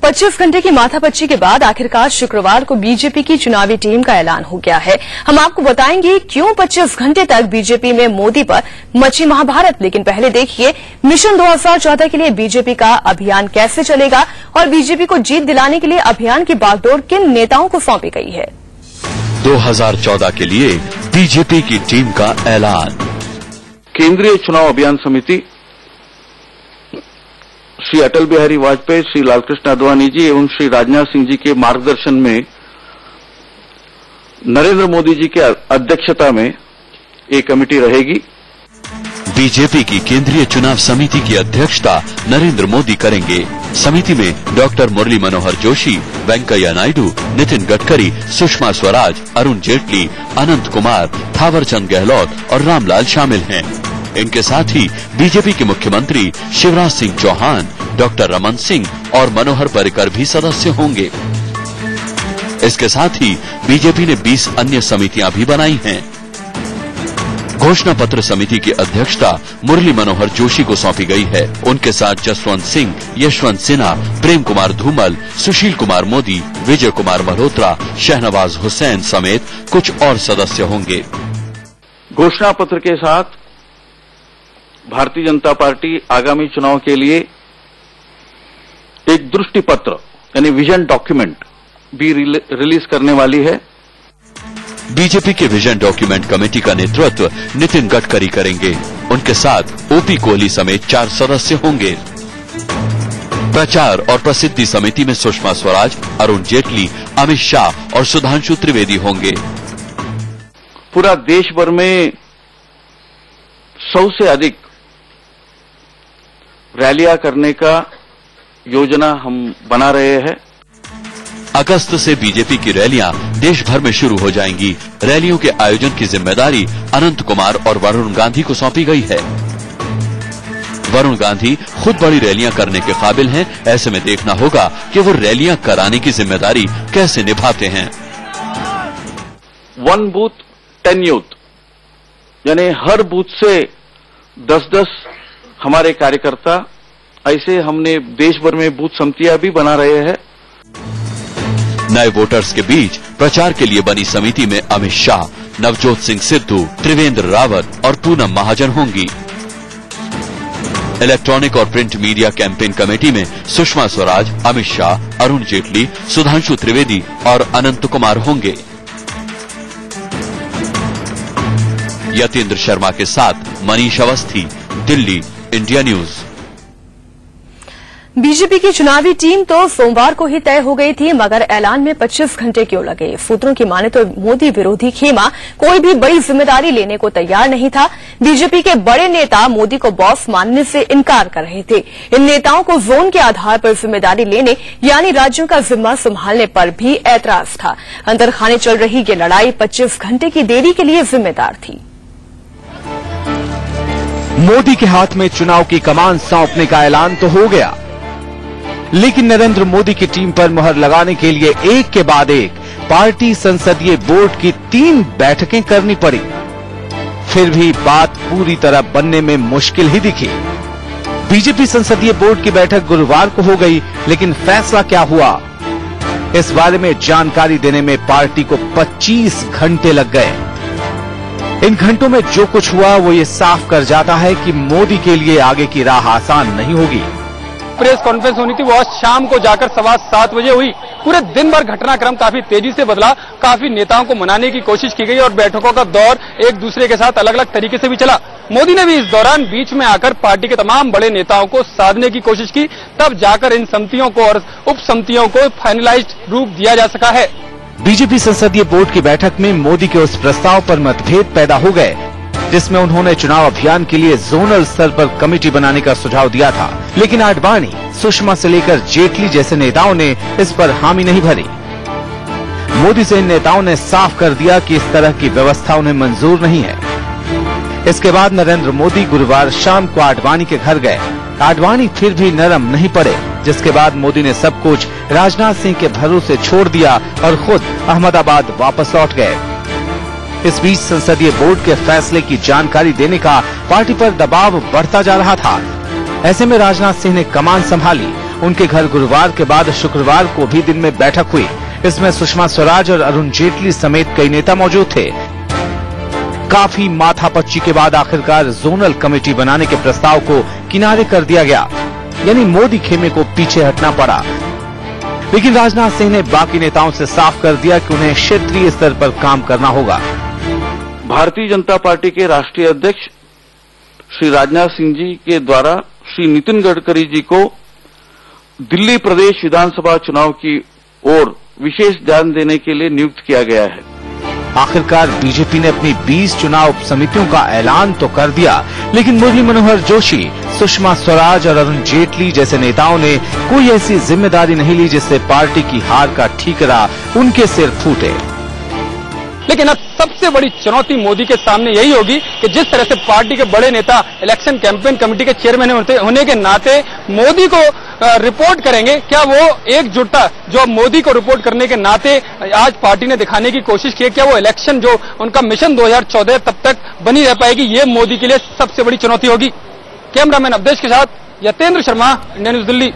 25 घंटे की माथापच्ची के बाद आखिरकार शुक्रवार को बीजेपी की चुनावी टीम का ऐलान हो गया है। हम आपको बताएंगे क्यों 25 घंटे तक बीजेपी में मोदी पर मची महाभारत। लेकिन पहले देखिए मिशन 2014 के लिए बीजेपी का अभियान कैसे चलेगा और बीजेपी को जीत दिलाने के लिए अभियान की बागडोर किन नेताओं को सौंपी गई है। 2014 के लिए बीजेपी की टीम का ऐलान। केंद्रीय चुनाव अभियान समिति श्री अटल बिहारी वाजपेयी, श्री लालकृष्ण आडवाणी जी एवं श्री राजनाथ सिंह जी के मार्गदर्शन में नरेंद्र मोदी जी के अध्यक्षता में एक कमेटी रहेगी। बीजेपी की केंद्रीय चुनाव समिति की अध्यक्षता नरेंद्र मोदी करेंगे। समिति में डॉक्टर मुरली मनोहर जोशी, वेंकैया नायडू, नितिन गडकरी, सुषमा स्वराज, अरुण जेटली, अनंत कुमार, थावरचंद गहलोत और रामलाल शामिल हैं। इनके साथ ही बीजेपी के मुख्यमंत्री शिवराज सिंह चौहान, डॉक्टर रमन सिंह और मनोहर पर्रिकर भी सदस्य होंगे। इसके साथ ही बीजेपी ने 20 अन्य समितियां भी बनाई हैं। घोषणा पत्र समिति की अध्यक्षता मुरली मनोहर जोशी को सौंपी गई है। उनके साथ जसवंत सिंह, यशवंत सिन्हा, प्रेम कुमार धूमल, सुशील कुमार मोदी, विजय कुमार मल्होत्रा, शहनवाज हुसैन समेत कुछ और सदस्य होंगे। घोषणा पत्र के साथ भारतीय जनता पार्टी आगामी चुनाव के लिए एक दृष्टि पत्र यानी विजन डॉक्यूमेंट भी रिलीज करने वाली है। बीजेपी के विजन डॉक्यूमेंट कमेटी का नेतृत्व नितिन गडकरी करेंगे। उनके साथ ओपी कोहली समेत 4 सदस्य होंगे। प्रचार और प्रसिद्धि समिति में सुषमा स्वराज, अरुण जेटली, अमित शाह और सुधांशु त्रिवेदी होंगे। पूरा देश भर में 100 से अधिक रैलियां करने का योजना हम बना रहे हैं। अगस्त से बीजेपी की रैलियां देश भर में शुरू हो जाएंगी। रैलियों के आयोजन की जिम्मेदारी अनंत कुमार और वरुण गांधी को सौंपी गई है। वरुण गांधी खुद बड़ी रैलियां करने के काबिल हैं। ऐसे में देखना होगा कि वो रैलियां कराने की जिम्मेदारी कैसे निभाते हैं। 1 बूथ 10 यूथ यानी हर बूथ से 10-10 हमारे कार्यकर्ता, ऐसे हमने देश भर में बूथ समितियां भी बना रहे हैं। नए वोटर्स के बीच प्रचार के लिए बनी समिति में अमित शाह, नवजोत सिंह सिद्धू, त्रिवेंद्र रावत और पूनम महाजन होंगी। इलेक्ट्रॉनिक और प्रिंट मीडिया कैंपेन कमेटी में सुषमा स्वराज, अमित शाह, अरुण जेटली, सुधांशु त्रिवेदी और अनंत कुमार होंगे। यतेंद्र शर्मा के साथ Manish Awasthi, Delhi, India news. BJP की चुनावी टीम तो सोमवार को ही तय हो गई थी, मगर ऐलान में 25 घंटे क्यों लगे। सूत्रों की माने तो मोदी विरोधी खेमा कोई भी बड़ी जिम्मेदारी लेने को तैयार नहीं था। बीजेपी के बड़े नेता मोदी को बॉस मानने से इनकार कर रहे थे। इन नेताओं को जोन के आधार पर जिम्मेदारी लेने यानी राज्यों का जिम्मा संभालने पर भी ऐतराज था। अंदर खाने चल रही ये लड़ाई 25 घंटे की देरी के लिए जिम्मेदार थी। मोदी के हाथ में चुनाव की कमान सौंपने का ऐलान तो हो गया, लेकिन नरेंद्र मोदी की टीम पर मुहर लगाने के लिए एक के बाद एक पार्टी संसदीय बोर्ड की 3 बैठकें करनी पड़ी। फिर भी बात पूरी तरह बनने में मुश्किल ही दिखी। बीजेपी संसदीय बोर्ड की बैठक गुरुवार को हो गई, लेकिन फैसला क्या हुआ, इस बारे में जानकारी देने में पार्टी को 25 घंटे लग गए। इन घंटों में जो कुछ हुआ वो ये साफ कर जाता है कि मोदी के लिए आगे की राह आसान नहीं होगी। प्रेस कॉन्फ्रेंस होनी थी, वो आज शाम को जाकर 7:15 बजे हुई। पूरे दिन भर घटनाक्रम काफी तेजी से बदला। काफी नेताओं को मनाने की कोशिश की गई और बैठकों का दौर एक दूसरे के साथ अलग अलग तरीके से भी चला। मोदी ने भी इस दौरान बीच में आकर पार्टी के तमाम बड़े नेताओं को साधने की कोशिश की, तब जाकर इन समितियों को और उप समितियों को फाइनलाइज्ड रूप दिया जा सका है। बीजेपी संसदीय बोर्ड की बैठक में मोदी के उस प्रस्ताव पर मतभेद पैदा हो गए जिसमें उन्होंने चुनाव अभियान के लिए जोनल स्तर पर कमेटी बनाने का सुझाव दिया था, लेकिन आडवाणी, सुषमा से लेकर जेटली जैसे नेताओं ने इस पर हामी नहीं भरी। मोदी से इन नेताओं ने साफ कर दिया कि इस तरह की व्यवस्था उन्हें मंजूर नहीं है। इसके बाद नरेंद्र मोदी गुरुवार शाम को आडवाणी के घर गए। आडवाणी फिर भी नरम नहीं पड़े, जिसके बाद मोदी ने सब कुछ राजनाथ सिंह के भरोसे छोड़ दिया और खुद अहमदाबाद वापस लौट गए। इस बीच संसदीय बोर्ड के फैसले की जानकारी देने का पार्टी पर दबाव बढ़ता जा रहा था। ऐसे में राजनाथ सिंह ने कमान संभाली। उनके घर गुरुवार के बाद शुक्रवार को भी दिन में बैठक हुई। इसमें सुषमा स्वराज और अरुण जेटली समेत कई नेता मौजूद थे। काफी माथापच्ची के बाद आखिरकार जोनल कमेटी बनाने के प्रस्ताव को किनारे कर दिया गया, यानी मोदी खेमे को पीछे हटना पड़ा। लेकिन राजनाथ सिंह ने बाकी नेताओं से साफ कर दिया कि उन्हें क्षेत्रीय स्तर पर काम करना होगा। भारतीय जनता पार्टी के राष्ट्रीय अध्यक्ष श्री राजनाथ सिंह जी के द्वारा श्री नितिन गडकरी जी को दिल्ली प्रदेश विधानसभा चुनाव की ओर विशेष ध्यान देने के लिए नियुक्त किया गया है। आखिरकार बीजेपी ने अपनी 20 चुनाव उप समितियों का ऐलान तो कर दिया, लेकिन मुरली मनोहर जोशी, सुषमा स्वराज और अरुण जेटली जैसे नेताओं ने कोई ऐसी जिम्मेदारी नहीं ली जिससे पार्टी की हार का ठीकरा उनके सिर फूटे। लेकिन अब सबसे बड़ी चुनौती मोदी के सामने यही होगी कि जिस तरह से पार्टी के बड़े नेता इलेक्शन कैंपेन कमेटी के चेयरमैन होने के नाते मोदी को रिपोर्ट करेंगे, क्या वो एकजुटता जो मोदी को रिपोर्ट करने के नाते आज पार्टी ने दिखाने की कोशिश की है, क्या वो इलेक्शन जो उनका मिशन 2014 तब तक बनी रह पाएगी? ये मोदी के लिए सबसे बड़ी चुनौती होगी। कैमरामैन अवधेश के साथ यतेंद्र शर्मा, इंडिया न्यूज दिल्ली।